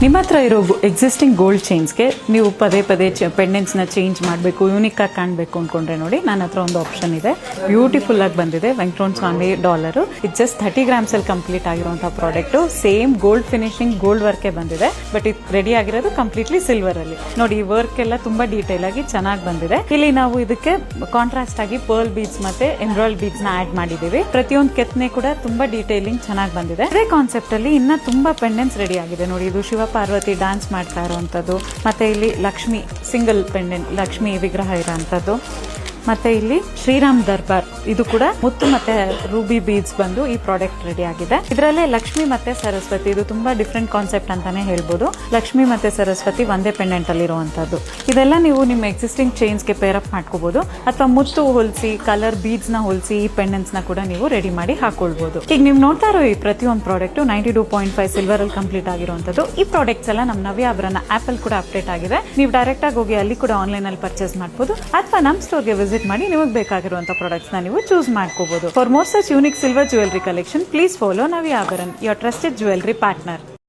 ನಿಮ್ಮ ಹತ್ರ ಇರೋ ಎಕ್ಸಿಸ್ಟಿಂಗ್ ಗೋಲ್ಡ್ ಚೈನ್ಸ್ಗೆ ನೀವು ಪದೇ ಪದೇ ಪೆಂಡೆಂಟ್ಸ್ನ ಚೇಂಜ್ ಮಾಡಬೇಕು, ಯೂನಿಕ್ ಆಗಿ ಕಾಣಬೇಕು ಅಂದ್ಕೊಂಡ್ರೆ ನೋಡಿ ನನ್ನ ಹತ್ರ ಒಂದು ಆಪ್ಷನ್ ಇದೆ. ಬ್ಯೂಟಿಫುಲ್ ಆಗಿ ಬಂದಿದೆ. ವೆಂಕಟರಮಣ ಸ್ವಾಮಿ ಡಾಲರು. ಇದು ಜಸ್ಟ್ 30 ಗ್ರಾಮ್ಸ್ ಅಲ್ಲಿ ಕಂಪ್ಲೀಟ್ ಆಗಿರುವಂಥ product. Same gold finishing gold ವರ್ಕೇ ಬಂದಿದೆ, ಬಟ್ ಇದು ರೆಡಿ ಆಗಿರೋದು ಕಂಪ್ಲೀಟ್ಲಿ ಸಿಲ್ವರ್ ಅಲ್ಲಿ. ನೋಡಿ ಈ ವರ್ಕ್ ಎಲ್ಲ ತುಂಬಾ ಡೀಟೇಲ್ ಆಗಿ ಚೆನ್ನಾಗಿ ಬಂದಿದೆ. ಇಲ್ಲಿ ನಾವು ಇದಕ್ಕೆ ಕಾಂಟ್ರಾಸ್ಟ್ ಆಗಿ ಪರ್ಲ್ ಬೀಡ್ಸ್ ಮತ್ತೆ ಎಮ್ರಾಯ್ಡ್ ಬೀಡ್ಸ್ ನ ಆಡ್ ಮಾಡಿದೀವಿ. ಪ್ರತಿಯೊಂದು ಕೆತ್ತನೆ ಕೂಡ ತುಂಬಾ ಡೀಟೇಲಿಂಗ್ ಚೆನ್ನಾಗಿ ಬಂದಿದೆ. ಅದೇ ಕಾನ್ಸೆಪ್ಟ್ ಅಲ್ಲಿ ಇನ್ನ ತುಂಬಾ ಪೆಂಡೆಂಟ್ಸ್ ರೆಡಿ ಆಗಿದೆ. ನೋಡಿ ಇದು ಶಿವ ಪಾರ್ವತಿ ಡ್ಯಾನ್ಸ್ ಮಾಡ್ತಾ ಇರುವಂತದ್ದು, ಮತ್ತೆ ಇಲ್ಲಿ ಲಕ್ಷ್ಮಿ ಸಿಂಗಲ್ ಪೆಂಡೆಂಟ್ ಲಕ್ಷ್ಮಿ ವಿಗ್ರಹ ಇರೋಂಥದ್ದು, ಮತ್ತೆ ಇಲ್ಲಿ ಶ್ರೀರಾಮ್ ದರ್ಬಾರ್, ಇದು ಕೂಡ ಮುತ್ತು ಮತ್ತೆ ರೂಬಿ ಬೀಡ್ಸ್ ಬಂದು ಈ ಪ್ರಾಡಕ್ಟ್ ರೆಡಿ ಆಗಿದೆ. ಇದರಲ್ಲೇ ಲಕ್ಷ್ಮಿ ಮತ್ತೆ ಸರಸ್ವತಿ, ಇದು ತುಂಬಾ ಡಿಫ್ರೆಂಟ್ ಕಾನ್ಸೆಪ್ಟ್ ಅಂತಾನೆ ಹೇಳ್ಬೋದು. ಲಕ್ಷ್ಮಿ ಮತ್ತೆ ಸರಸ್ವತಿ ಒಂದೇ ಪೆಂಡೆಂಟ್ ಅಲ್ಲಿ ಇರುವಂತದ್ದು. ಇದೆಲ್ಲ ನೀವು ನಿಮ್ಮ ಎಕ್ಸಿಸ್ಟಿಂಗ್ ಚೈನ್ಸ್ ಗೆ ಪೇರ್ ಅಪ್ ಮಾಡ್ಕೋಬಹುದು, ಅಥವಾ ಮುತ್ತು ಹೊಲಿಸಿ ಕಲರ್ ಬೀಡ್ಸ್ ನ ಹೊಲಿಸಿ ಈ ಪೆಂಡೆಂಟ್ಸ್ ನ ಕೂಡ ನೀವು ರೆಡಿ ಮಾಡಿ ಹಾಕೊಳ್ಬಹುದು. ಈಗ ನೀವು ನೋಡ್ತಾ ಇರೋ ಈ ಪ್ರತಿಯೊಂದು ಪ್ರಾಡಕ್ಟ್ 92.5 ಸಿಲ್ವರ್ ಅಲ್ಲಿ ಕಂಪ್ಲೀಟ್ ಆಗಿರುವಂತದ್ದು. ಈ ಪ್ರಾಡಕ್ಟ್ಸ್ ಎಲ್ಲ ನಮ್ಮ ನವ್ಯಾಭರಣ ಆಪ್ ಅಲ್ಲಿ ಕೂಡ ಅಪ್ಡೇಟ್ ಆಗಿದೆ. ನೀವು ಡೈರೆಕ್ಟ್ ಆಗಿ ಹೋಗಿ ಅಲ್ಲಿ ಕೂಡ ಆನ್ಲೈನ್ ಅಲ್ಲಿ ಪರ್ಚೇಸ್ ಮಾಡಬಹುದು, ಅಥವಾ ನಮ್ಮ ಸ್ಟೋರ್ಗೆ ವಿಸಿಟ್ ಮಾಡಿ ನಿಮಗೆ ಬೇಕಾಗಿರುವಂತಹ ಪ್ರಾಡಕ್ಟ್ಸ್ ನ ನೀವು ಚೂಸ್ ಮಾಡ್ಕೋಬಹುದು. For more such unique silver jewellery collection, please follow Navyabharana, your trusted jewellery partner.